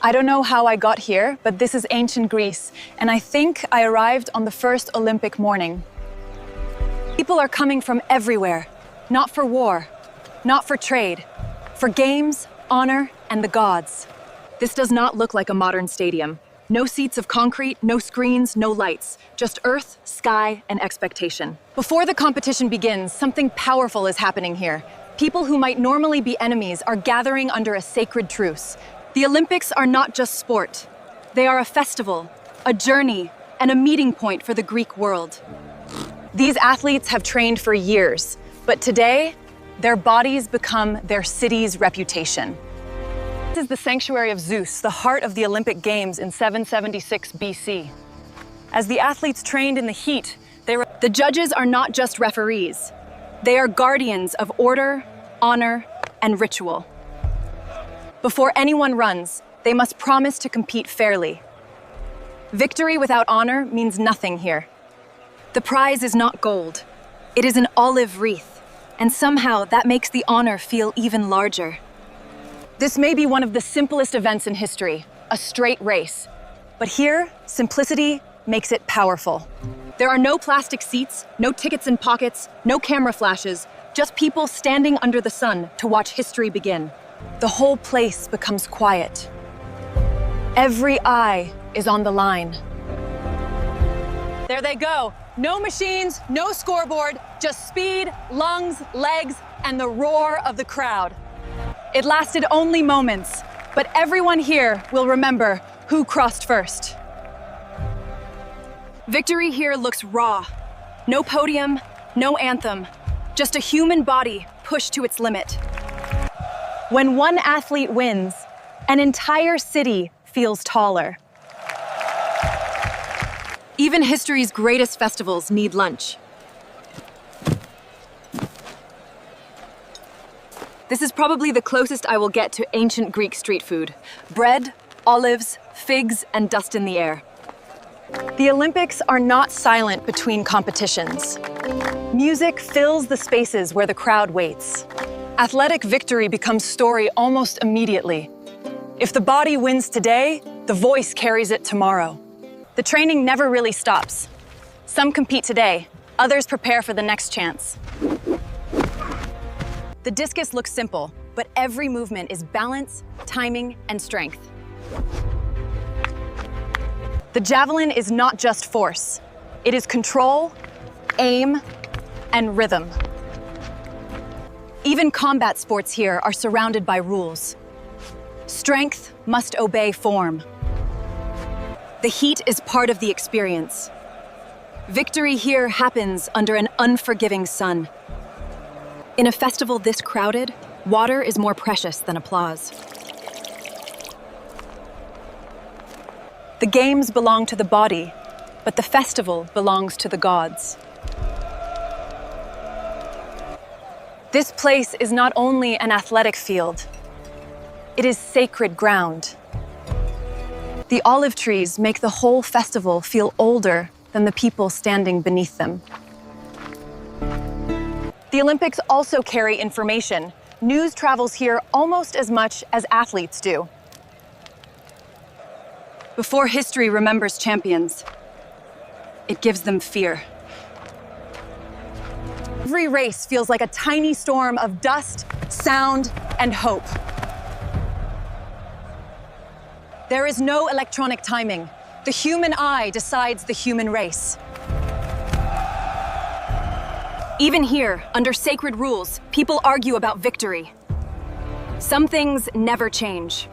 I don't know how I got here, but this is ancient Greece, and I think I arrived on the first Olympic morning. People are coming from everywhere, not for war, not for trade, for games, honor, and the gods. This does not look like a modern stadium. No seats of concrete, no screens, no lights, just earth, sky, and expectation. Before the competition begins, something powerful is happening here. People who might normally be enemies are gathering under a sacred truce. The Olympics are not just sport. They are a festival, a journey, and a meeting point for the Greek world. These athletes have trained for years, but today, their bodies become their city's reputation. This is the sanctuary of Zeus, the heart of the Olympic Games in 776 BC. As the athletes trained in the heat, the judges are not just referees. They are guardians of order, honor, and ritual. Before anyone runs, they must promise to compete fairly. Victory without honor means nothing here. The prize is not gold. It is an olive wreath, and somehow that makes the honor feel even larger. This may be one of the simplest events in history, a straight race. But here, simplicity makes it powerful. There are no plastic seats, no tickets in pockets, no camera flashes, just people standing under the sun to watch history begin. The whole place becomes quiet. Every eye is on the line. There they go. No machines, no scoreboard, just speed, lungs, legs, and the roar of the crowd. It lasted only moments, but everyone here will remember who crossed first. Victory here looks raw. No podium, no anthem, just a human body pushed to its limit. When one athlete wins, an entire city feels taller. Even history's greatest festivals need lunch. This is probably the closest I will get to ancient Greek street food. Bread, olives, figs, and dust in the air. The Olympics are not silent between competitions. Music fills the spaces where the crowd waits. Athletic victory becomes story almost immediately. If the body wins today, the voice carries it tomorrow. The training never really stops. Some compete today, others prepare for the next chance. The discus looks simple, but every movement is balance, timing, and strength. The javelin is not just force. It is control, aim, and rhythm. Even combat sports here are surrounded by rules. Strength must obey form. The heat is part of the experience. Victory here happens under an unforgiving sun. In a festival this crowded, water is more precious than applause. The games belong to the body, but the festival belongs to the gods. This place is not only an athletic field, it is sacred ground. The olive trees make the whole festival feel older than the people standing beneath them. The Olympics also carry information. News travels here almost as much as athletes do. Before history remembers champions, it gives them fear. Every race feels like a tiny storm of dust, sound, and hope. There is no electronic timing. The human eye decides the human race. Even here, under sacred rules, people argue about victory. Some things never change.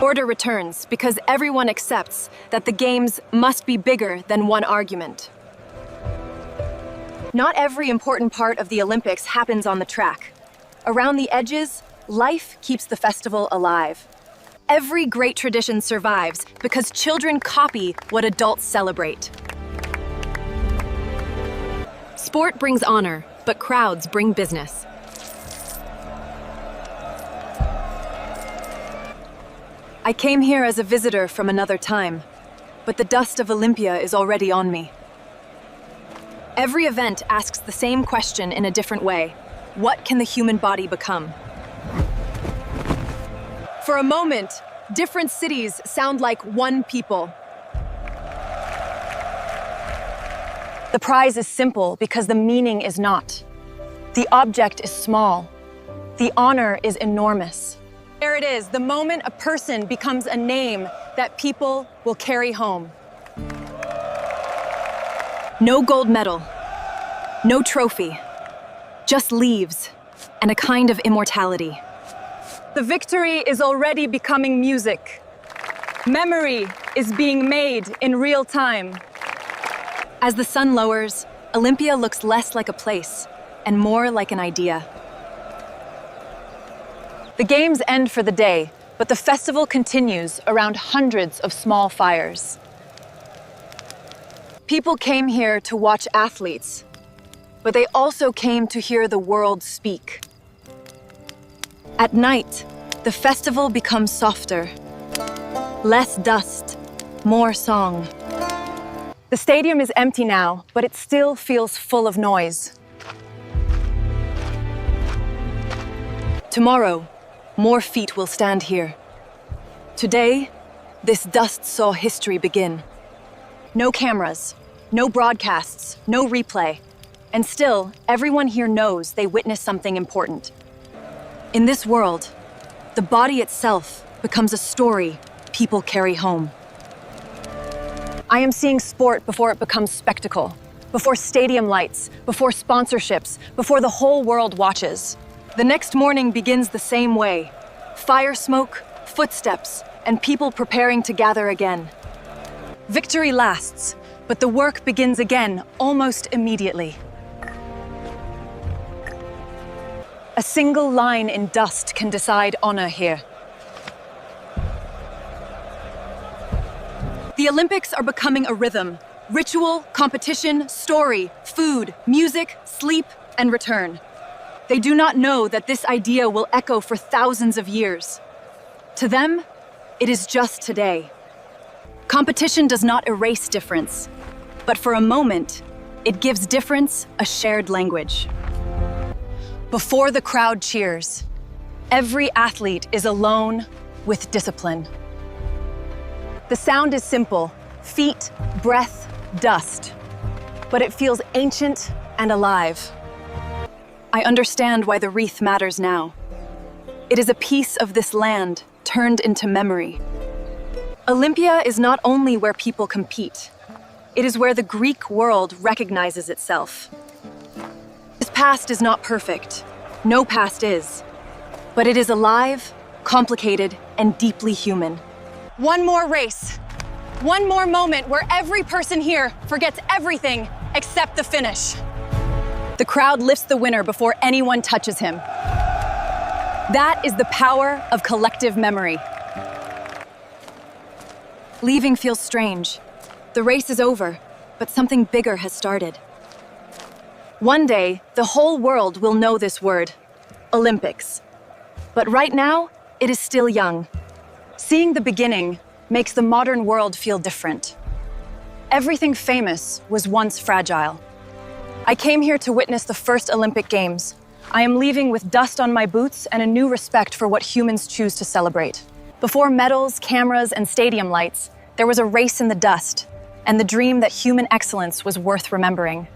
Order returns because everyone accepts that the games must be bigger than one argument. Not every important part of the Olympics happens on the track. Around the edges, life keeps the festival alive. Every great tradition survives because children copy what adults celebrate. Sport brings honor, but crowds bring business. I came here as a visitor from another time, but the dust of Olympia is already on me. Every event asks the same question in a different way. What can the human body become? For a moment, Different cities sound like one people. The prize is simple because the meaning is not. The object is small. The honor is enormous. There it is, the moment a person becomes a name that people will carry home. No gold medal, no trophy, just leaves and a kind of immortality. The victory is already becoming music. Memory is being made in real time. As the sun lowers, Olympia looks less like a place and more like an idea. The games end for the day, but the festival continues around hundreds of small fires. People came here to watch athletes, but they also came to hear the world speak. At night, the festival becomes softer. Less dust, more song. The stadium is empty now, but it still feels full of noise. Tomorrow, more feet will stand here. Today, this dust saw history begin. No cameras, no broadcasts, no replay. And still, everyone here knows they witnessed something important. In this world, the body itself becomes a story people carry home. I am seeing sport before it becomes spectacle, before stadium lights, before sponsorships, before the whole world watches. The next morning begins the same way. Fire smoke, footsteps, and people preparing to gather again. Victory lasts, but the work begins again almost immediately. A single line in dust can decide honor here. The Olympics are becoming a rhythm. Ritual, competition, story, food, music, sleep, and return. They do not know that this idea will echo for thousands of years. To them, it is just today. Competition does not erase difference, but for a moment, it gives difference a shared language. Before the crowd cheers, every athlete is alone with discipline. The sound is simple, feet, breath, dust, but it feels ancient and alive. I understand why the wreath matters now. It is a piece of this land turned into memory. Olympia is not only where people compete, it is where the Greek world recognizes itself. This past is not perfect. No past is. But it is alive, complicated, and deeply human. One more race. One more moment where every person here forgets everything except the finish. The crowd lifts the winner before anyone touches him. That is the power of collective memory. Leaving feels strange. The race is over, but something bigger has started. One day, the whole world will know this word, Olympics. But right now, it is still young. Seeing the beginning makes the modern world feel different. Everything famous was once fragile. I came here to witness the first Olympic Games. I am leaving with dust on my boots and a new respect for what humans choose to celebrate. Before medals, cameras, and stadium lights, there was a race in the dust, and the dream that human excellence was worth remembering.